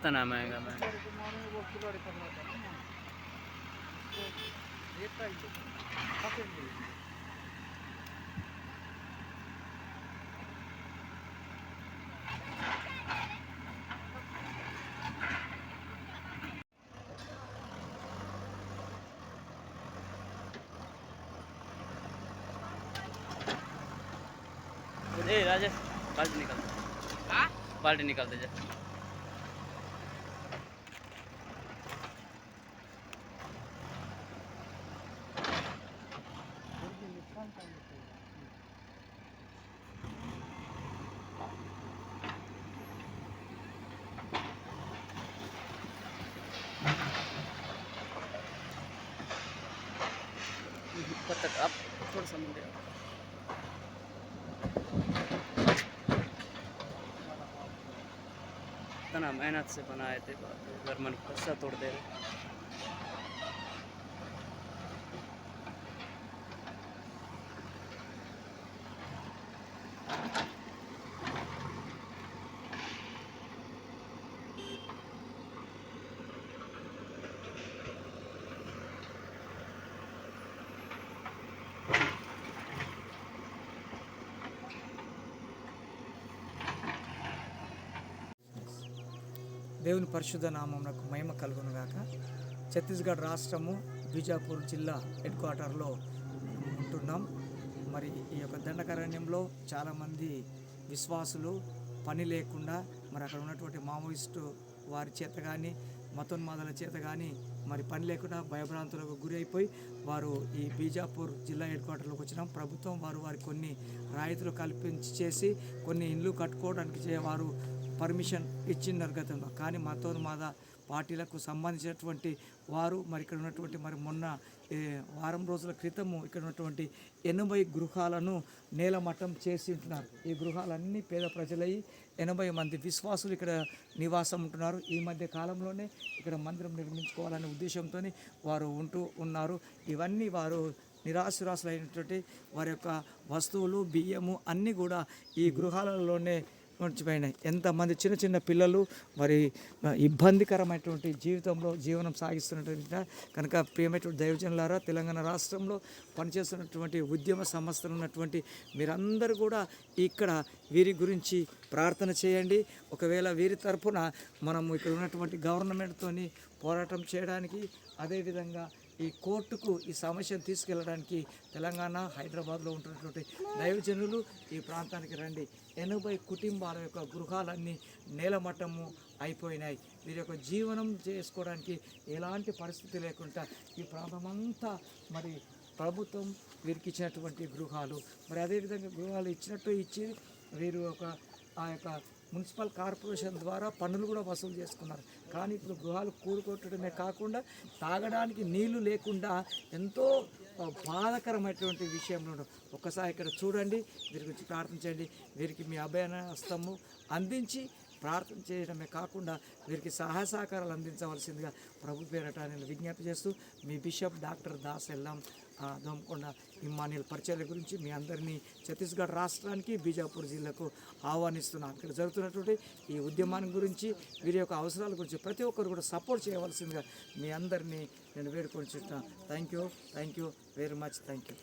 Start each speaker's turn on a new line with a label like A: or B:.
A: कितना नाम आएगा मैं राजेश बाल्टी निकाल बाल्टी निकाल दे जा तक आप थोड़ा सा मुड़े इतना मेहनत से बनाए थे घर मन कैसा तोड़ दे रहे
B: దేవుని పరిశుద్ధ నామమునకు మహిమ కలుగునుగాక. ఛత్తీస్గఢ్ రాష్ట్రము బీజాపూర్ జిల్లా హెడ్ క్వార్టర్లో ఉంటున్నాం. మరి ఈ యొక్క దండకారణ్యంలో చాలామంది విశ్వాసులు పని లేకుండా మరి అక్కడ ఉన్నటువంటి మావోయిస్టు వారి చేత కానీ మతోన్మాదాల చేత కానీ మరి పని లేకుండా భయభ్రాంతులకు గురి అయిపోయి వారు ఈ బీజాపూర్ జిల్లా హెడ్ క్వార్టర్లోకి వచ్చినాం. ప్రభుత్వం వారికి కొన్ని రాయితీలు కల్పించి చేసి కొన్ని ఇండ్లు కట్టుకోవడానికి వారు పర్మిషన్ ఇచ్చినారు గతంలో. కానీ మతోన్మాద పార్టీలకు సంబంధించినటువంటి వారు మరి ఇక్కడ ఉన్నటువంటి మరి మొన్న వారం రోజుల క్రితము ఇక్కడ ఉన్నటువంటి 80 గృహాలను నేలమట్టం చేసి ఉంటున్నారు. ఈ గృహాలన్నీ పేద ప్రజలయ్యి 80 మంది విశ్వాసులు ఇక్కడ నివాసం ఉంటున్నారు. ఈ మధ్య కాలంలోనే ఇక్కడ మందిరం నిర్మించుకోవాలనే ఉద్దేశంతో వారు ఉన్నారు. ఇవన్నీ వారు నిరాశ్రాసులైనటువంటి వారి యొక్క వస్తువులు బియ్యము అన్నీ కూడా ఈ గృహాలలోనే మర్చిపోయినాయి. ఎంతమంది చిన్న చిన్న పిల్లలు మరి ఇబ్బందికరమైనటువంటి జీవనం సాగిస్తున్నటువంటి కనుక ప్రియమైనటువంటి దైవజనులారా, తెలంగాణ రాష్ట్రంలో పనిచేస్తున్నటువంటి ఉద్యమ సంస్థలు ఉన్నటువంటి మీరందరూ కూడా ఇక్కడ వీరి గురించి ప్రార్థన చేయండి. ఒకవేళ వీరి తరఫున మనము ఇక్కడ ఉన్నటువంటి గవర్నమెంట్తోని పోరాటం చేయడానికి, అదేవిధంగా ఈ కోర్టుకు ఈ సమస్యను తీసుకెళ్ళడానికి తెలంగాణ హైదరాబాద్లో ఉంటున్నటువంటి దైవజనులు ఈ ప్రాంతానికి రండి. 80 కుటుంబాల యొక్క గృహాలన్నీ నేలమట్టము అయిపోయినాయి. వీరి యొక్క జీవనం చేసుకోవడానికి ఎలాంటి పరిస్థితి లేకుండా ఈ ప్రాంతమంతా మరి ప్రభుత్వం వీరికి ఇచ్చినటువంటి గృహాలు, మరి అదేవిధంగా గృహాలు ఇచ్చి వీరు ఆ యొక్క మున్సిపల్ కార్పొరేషన్ ద్వారా పన్నులు కూడా వసూలు చేసుకున్నారు. కానీ ఇప్పుడు గృహాలు కూరుకొట్టడమే కాకుండా తాగడానికి నీళ్లు లేకుండా ఎంతో బాధాకరమైనటువంటి విషయంలో ఒక్కసారి ఇక్కడ చూడండి, వీరి గురించి ప్రార్థించండి. వీరికి మీ అభయహస్తము అందించి ప్రార్థన చేయడమే కాకుండా వీరికి సహాయ సహకారాలు అందించవలసిందిగా ప్రభు పేరట నేను విజ్ఞప్తి చేస్తూ మీ బిషప్ డాక్టర్ దాస్ ఎల్లం దోమకొండ ఇమ్మానియల్ పరిచయాల గురించి మీ అందరినీ ఛత్తీస్గఢ్ రాష్ట్రానికి బీజాపూర్ జిల్లాకు ఆహ్వానిస్తున్నాను. ఇక్కడ జరుగుతున్నటువంటి ఈ ఉద్యమాన్ని గురించి వీరి యొక్క అవసరాల గురించి ప్రతి ఒక్కరు కూడా సపోర్ట్ చేయవలసిందిగా మీ అందరినీ నేను వేడుకొని చుట్టాను. Thank you very much. Thank you.